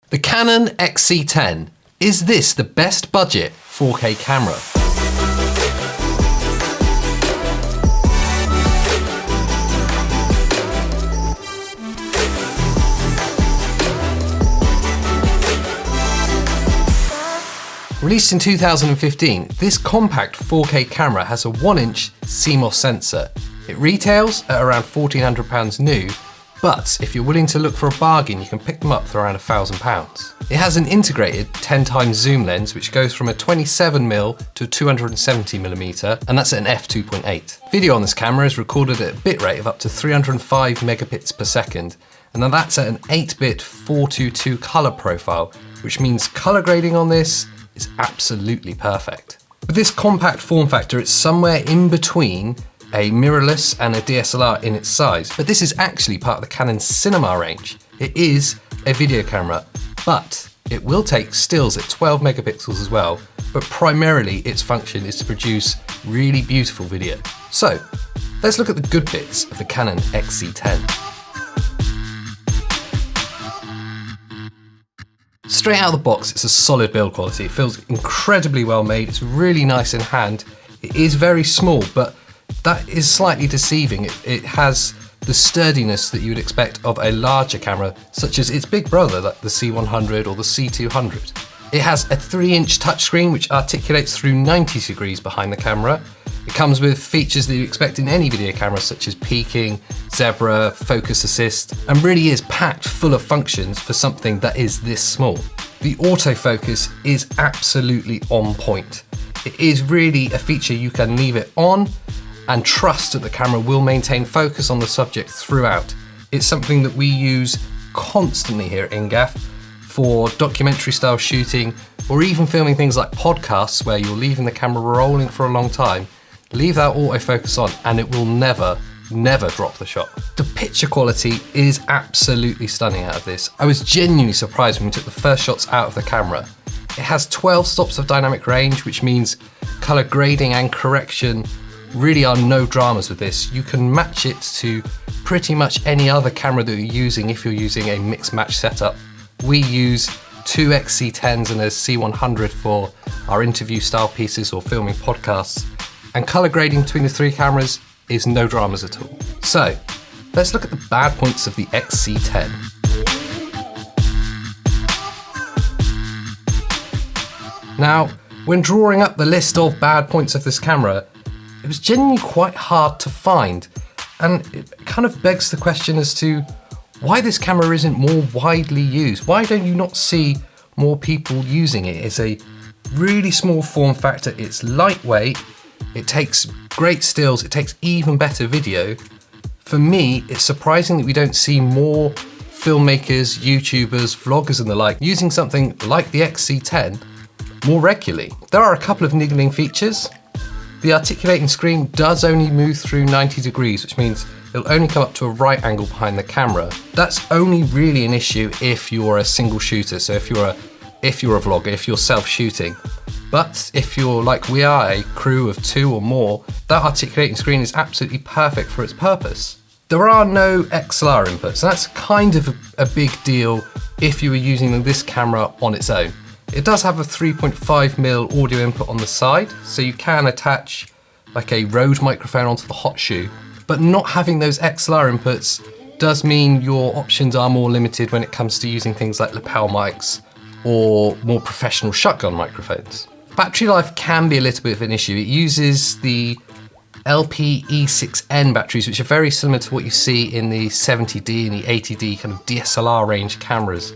The Canon XC10. Is this the best budget 4K camera? Released in 2015, this compact 4K camera has a 1-inch CMOS sensor. It retails at around £1,400 new, but if you're willing to look for a bargain, you can pick them up for around £1,000. It has an integrated 10x zoom lens, which goes from a 27mm to a 270mm, and that's at an f2.8. Video on this camera is recorded at a bitrate of up to 305 megabits per second, and then that's at an 8-bit 422 color profile, which means color grading on this is absolutely perfect. With this compact form factor, it's somewhere in between a mirrorless and a DSLR in its size, but this is actually part of the Canon cinema range. It is a video camera, but it will take stills at 12 megapixels as well, but primarily its function is to produce really beautiful video. So let's look at the good bits of the Canon XC10. Straight out of the box, it's a solid build quality. It feels incredibly well made. It's really nice in hand. It is very small, but that is slightly deceiving. It has the sturdiness that you would expect of a larger camera, such as its big brother, like the C100 or the C200. It has a 3-inch touchscreen which articulates through 90 degrees behind the camera. It comes with features that you expect in any video camera, such as peaking, zebra, focus assist, and really is packed full of functions for something that is this small. The autofocus is absolutely on point. It is really a feature you can leave it on and trust that the camera will maintain focus on the subject throughout. It's something that we use constantly here at InGaff for documentary style shooting, or even filming things like podcasts where you're leaving the camera rolling for a long time. Leave that autofocus on and it will never drop the shot. The picture quality is absolutely stunning out of this. I was genuinely surprised when we took the first shots out of the camera. It has 12 stops of dynamic range, which means color grading and correction really are no dramas with this. You can match it to pretty much any other camera that you're using if you're using a mix match setup. We use 2 XC10s and a C100 for our interview style pieces or filming podcasts. And color grading between the 3 cameras is no dramas at all. So let's look at the bad points of the XC10. Now, when drawing up the list of bad points of this camera, it was genuinely quite hard to find. And it kind of begs the question as to why this camera isn't more widely used. Why don't you not see more people using it? It's a really small form factor, it's lightweight, it takes great stills, it takes even better video. For me, it's surprising that we don't see more filmmakers, YouTubers, vloggers and the like using something like the XC10 more regularly. There are a couple of niggling features. The articulating screen does only move through 90 degrees, which means it'll only come up to a right angle behind the camera. That's only really an issue if you're a single shooter, so if you're a vlogger, if you're self-shooting. But if you're like we are, a crew of 2 or more, that articulating screen is absolutely perfect for its purpose. There are no XLR inputs, and that's kind of a big deal if you were using this camera on its own. It does have a 3.5mm audio input on the side, so you can attach like a Rode microphone onto the hot shoe, but not having those XLR inputs does mean your options are more limited when it comes to using things like lapel mics or more professional shotgun microphones. Battery life can be a little bit of an issue. It uses the LPE6N batteries, which are very similar to what you see in the 70D and the 80D kind of DSLR range cameras.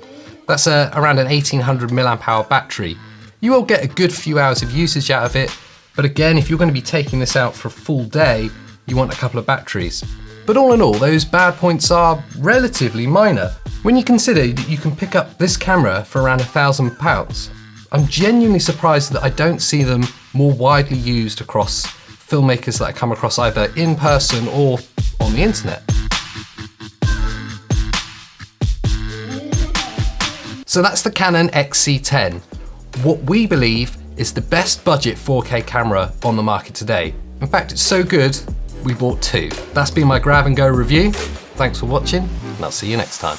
That's around an 1800 mAh battery. You will get a good few hours of usage out of it, but again, if you're going to be taking this out for a full day, you want a couple of batteries. But all in all, those bad points are relatively minor. When you consider that you can pick up this camera for around £1,000, I'm genuinely surprised that I don't see them more widely used across filmmakers that I come across either in person or on the internet. So that's the Canon XC10, what we believe is the best budget 4K camera on the market today. In fact, it's so good, we bought 2. That's been my grab and go review. Thanks for watching, and I'll see you next time.